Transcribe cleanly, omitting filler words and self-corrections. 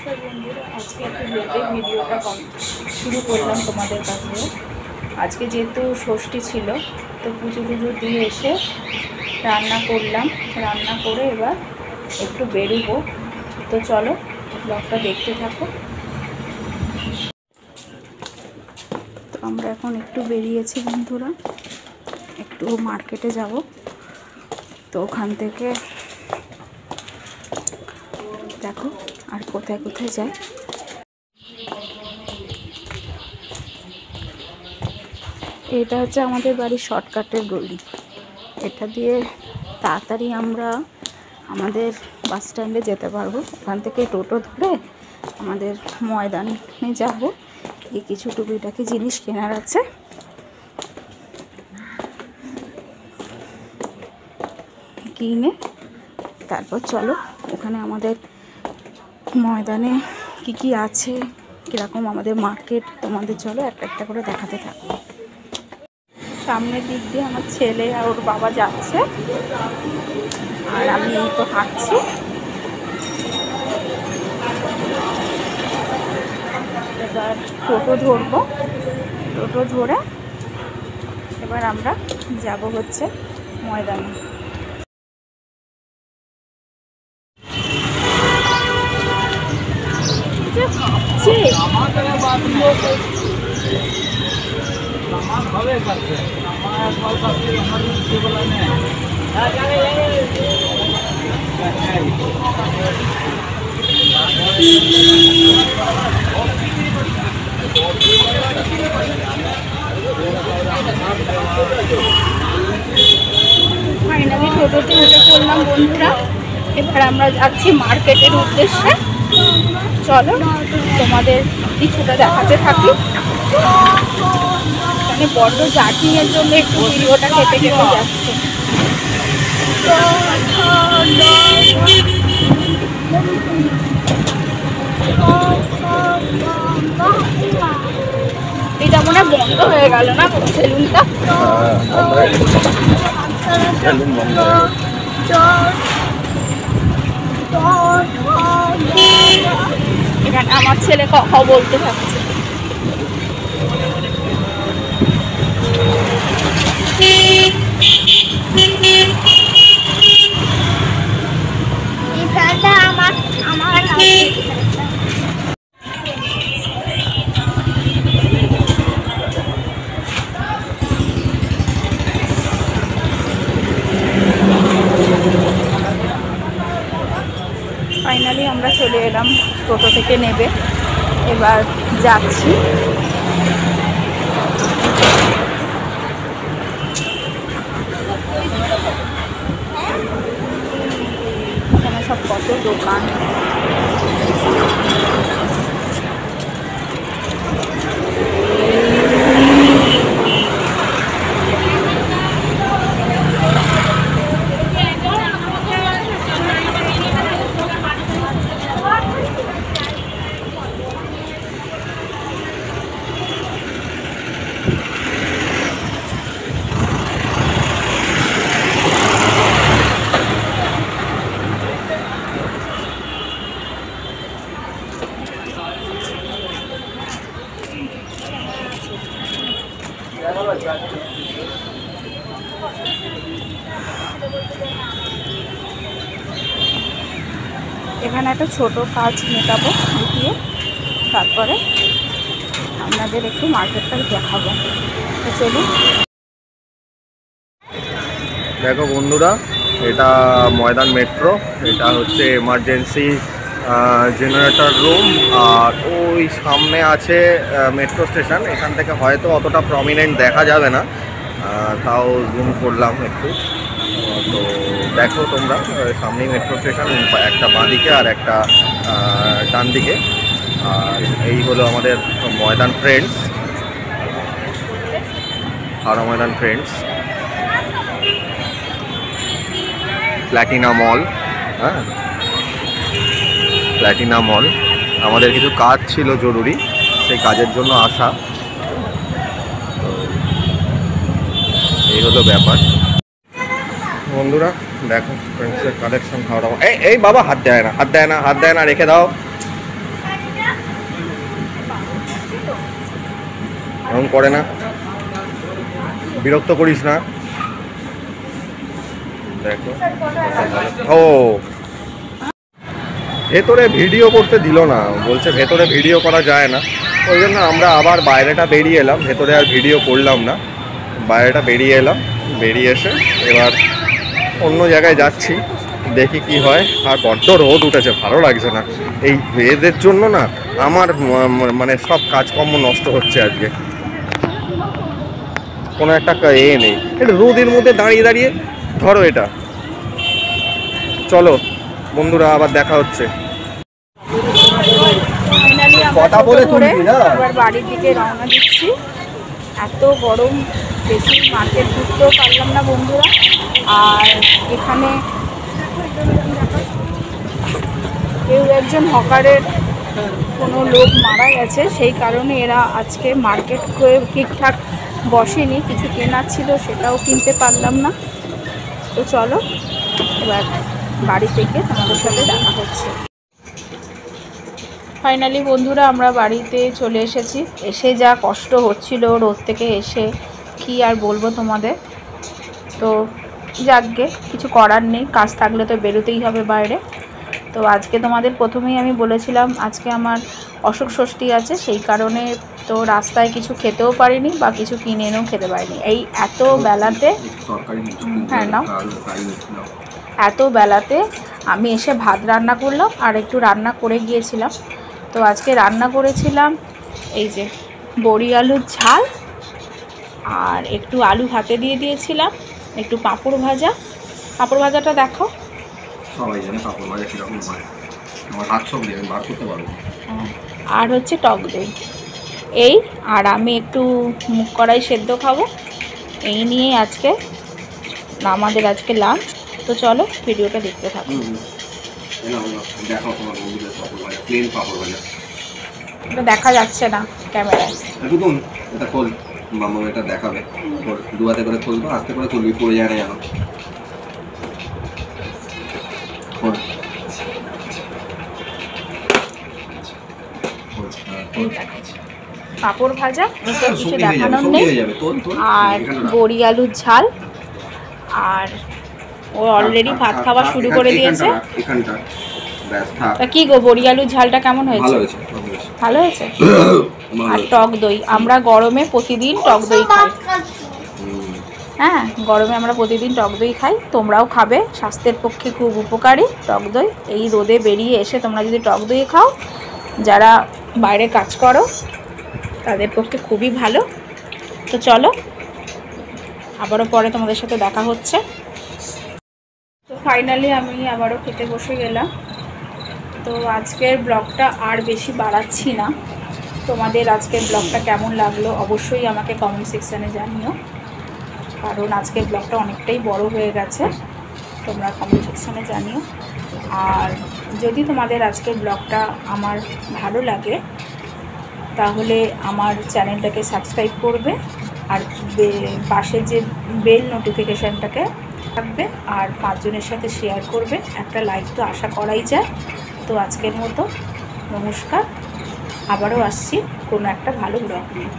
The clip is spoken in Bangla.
নমস্কার বন্ধুরা, আজকে একটু লেটে ভিডিওটা শুরু করলাম তোমাদের কাছে। আজকে যেহেতু ষষ্ঠী ছিল, তো পুজো দিয়ে এসে রান্না করলাম। রান্না করে এবার একটু বেরোবো, তো চলো ব্লগটা দেখতে থাকো। তো আমরা এখন একটু বেরিয়েছি বন্ধুরা, একটু মার্কেটে যাব। তো ওখান থেকে দেখো আর কোথায় কোথায় যায়। এটা হচ্ছে আমাদের বাড়ির শর্টকাটের গলি। এটা দিয়ে তাড়াতাড়ি আমরা আমাদের বাস স্ট্যান্ডে যেতে পারবো। ওখান থেকে টোটো ধরে আমাদের ময়দানে যাব। এই কিছু টুকিটাকি জিনিস কেনার আছে, কিনে তারপর চলো ওখানে আমাদের ময়দানে কি কি আছে, কীরকম আমাদের মার্কেট, তোমাদের চলো একটা একটা করে দেখাতে থাকবো। সামনের দিক দিয়ে আমার ছেলে আর ওর বাবা যাচ্ছে, আর আমি এই তো হাঁটছি। এবার টোটো ধরবো, টোটো ধরে এবার আমরা যাব হচ্ছে ময়দানে। ফাইনালি টোটোতে উঠে পড়লাম বন্ধুরা। এবার আমরা যাচ্ছি মার্কেটের উদ্দেশ্যে। চলো তোমাদের কিছুটা দেখাতে থাকি। মানে বড্ড জার্কিংয়ের জন্য একটু ভিডিওটা কেটে কেটে যাচ্ছে। এটা মনে বন্ধ হয়ে গেল না সেলুনটা? এখানে আমার ছেলে কথা বলতে থাকছে। ফাইনালি আমরা চলে এলাম, টোটো থেকে নেবে এবার যাচ্ছি। এখানে সব কত দোকান। এখানে একটা ছোট কাজ মেটাবো, দেখিয়ে তারপরে আপনাদের একটু মার্কেটটা দেখাবো। তো চলুন। দেখো বন্ধুরা, এটা ময়দান মেট্রো। এটা হচ্ছে এমার্জেন্সি জেনারেটর রুম, আর ওই সামনে আছে মেট্রো স্টেশন। এখান থেকে হয়তো অতটা প্রমিনেন্ট দেখা যাবে না, তাও জুম করলাম একটু। তো দেখো তোমরা, সামনেই মেট্রো স্টেশন, একটা বাঁদিকে আর একটা ডান দিকে। আর এই হলো আমাদের ময়দান ফ্রেন্ডস, হাওড়া ময়দান ফ্রেন্ডস, প্ল্যাটিনা মল। হ্যাঁ, প্ল্যাটিনা মল। আমাদের কিছু কাজ ছিল জরুরি, সেই কাজের জন্য আসা। এই হলো ব্যাপার বন্ধুরা। দেখো ফ্রেন্ডসের কালেকশন। হাওড়া এই বাবা, হাত দেয় না, হাত দেয় না, হাত দেয় না, রেখে দাও। এরকম করে না, বিরক্ত করিস না। দেখো ও ভেতরে ভিডিও করতে দিল না, বলছে ভেতরে ভিডিও করা যায় না। ওই জন্য আমরা আবার বাইরেটা বেরিয়ে এলাম, ভেতরে আর ভিডিও করলাম না। বাইরেটা বেরিয়ে এলাম, বেরিয়ে এসে এবার অন্য জায়গায় যাচ্ছি, দেখি কি হয়। আর বড্ড রোদ উঠেছে, ভালো লাগছে না এই এদের জন্য না। আমার মানে সব কাজকর্ম নষ্ট হচ্ছে আজকে, কোনো একটা নেই। এটা রোদের মধ্যে দাঁড়িয়ে দাঁড়িয়ে ধরো এটা। চলো বন্ধুরা, আবার দেখা হচ্ছে। ফাইনালি কথা বলে তুলবি না? এবার বাড়ির দিকে রওনা দিচ্ছি। এত গরম, বেশি মার্কেট ঢুকতেও পারলাম না বন্ধুরা। আর এখানে কেউ একজন হকারের কোনো লোক মারা গেছে, সেই কারণে এরা আজকে মার্কেট করে ঠিকঠাক বসেনি। কিছু কেনার ছিল, সেটাও কিনতে পারলাম না। তো চলো এবার বাড়ি থেকে তোমাদের সাথে দেখা হচ্ছে। ফাইনালি বন্ধুরা আমরা বাড়িতে চলে এসেছি। এসে যা কষ্ট হচ্ছিল রোদ থেকে এসে, কি আর বলবো তোমাদের। তো যাকগে, কিছু করার নেই, কাজ থাকলে তো বেরোতেই হবে বাইরে। তো আজকে তোমাদের প্রথমেই আমি বলেছিলাম আজকে আমার অসুখ ষষ্ঠী আছে, সেই কারণে তো রাস্তায় কিছু খেতেও পারিনি বা কিছু কিনে এনেও খেতে পারিনি। এই এত বেলাতে, হ্যাঁ নাও, এত বেলাতে আমি এসে ভাত রান্না করলাম আর একটু রান্না করে গিয়েছিলাম। তো আজকে রান্না করেছিলাম এই যে বড়ি আলুর ঝাল, আর একটু আলু ভাতে দিয়ে দিয়েছিলাম, একটু পাঁপড় ভাজা। পাঁপড় ভাজাটা দেখো, সবাই জানে পাঁপড় ভাজা কীরকম হয়, আমার হাত সব দিয়ে বার করতে পারবো। আর হচ্ছে টক দই, এই। আর আমি একটু মুগ কড়াই সেদ্ধ খাবো। এই নিয়ে আজকে আমাদের আজকে লাঞ্চ। তো চলো ভিডিওটা দেখতে থাকো। দেখো তোমার বন্ধুদের পাঁপড় ভাজা, প্লেন পাঁপড় ভাজা। এটা দেখা যাচ্ছে না ক্যামেরায়। দেখুন এটা খোল, মামা এটা দেখাবে। দু হাতে করে খুলবো, আস্তে করে তুলবি, পড়ে যায় না যেন। খোল। পাঁপড় ভাজা, এটা কিছু দেখানোর নেই। আর বড়ি আলুর ঝাল, আর ও অলরেডি ভাত খাওয়া শুরু করে দিয়েছে। তা কি গো, বড়ি আলুর ঝালটা কেমন হয়েছে? ভালো হয়েছে। আর টক দই, আমরা গরমে প্রতিদিন টক দই খাই। হ্যাঁ, গরমে আমরা প্রতিদিন টক দই খাই, তোমরাও খাবে, স্বাস্থ্যের পক্ষে খুব উপকারী টক দই। এই রোদে বেরিয়ে এসে তোমরা যদি টক দই খাও, যারা বাইরে কাজ করো তাদের পক্ষে খুবই ভালো। তো চলো আবারও পরে তোমাদের সাথে দেখা হচ্ছে। তো ফাইনালি আমি আবারও খেতে বসে গেলাম। তো আজকের ব্লগটা আর বেশি বাড়াচ্ছি না। তোমাদের আজকের ব্লগটা কেমন লাগলো অবশ্যই আমাকে কমেন্ট সেকশানে জানিও, কারণ আজকের ব্লগটা অনেকটাই বড় হয়ে গেছে। তোমরা কমেন্ট সেকশানে জানিও। আর যদি তোমাদের আজকের ব্লগটা আমার ভালো লাগে তাহলে আমার চ্যানেলটাকে সাবস্ক্রাইব করবে, আর পাশের যে বেল নোটিফিকেশানটাকে থাকবে, আর 5 জনের সাথে শেয়ার করবে। একটা লাইক তো আশা করাই যায়। তো আজকের মতো নমস্কার, আবারও আসছি কোনো একটা ভালো ব্লগ নিয়ে।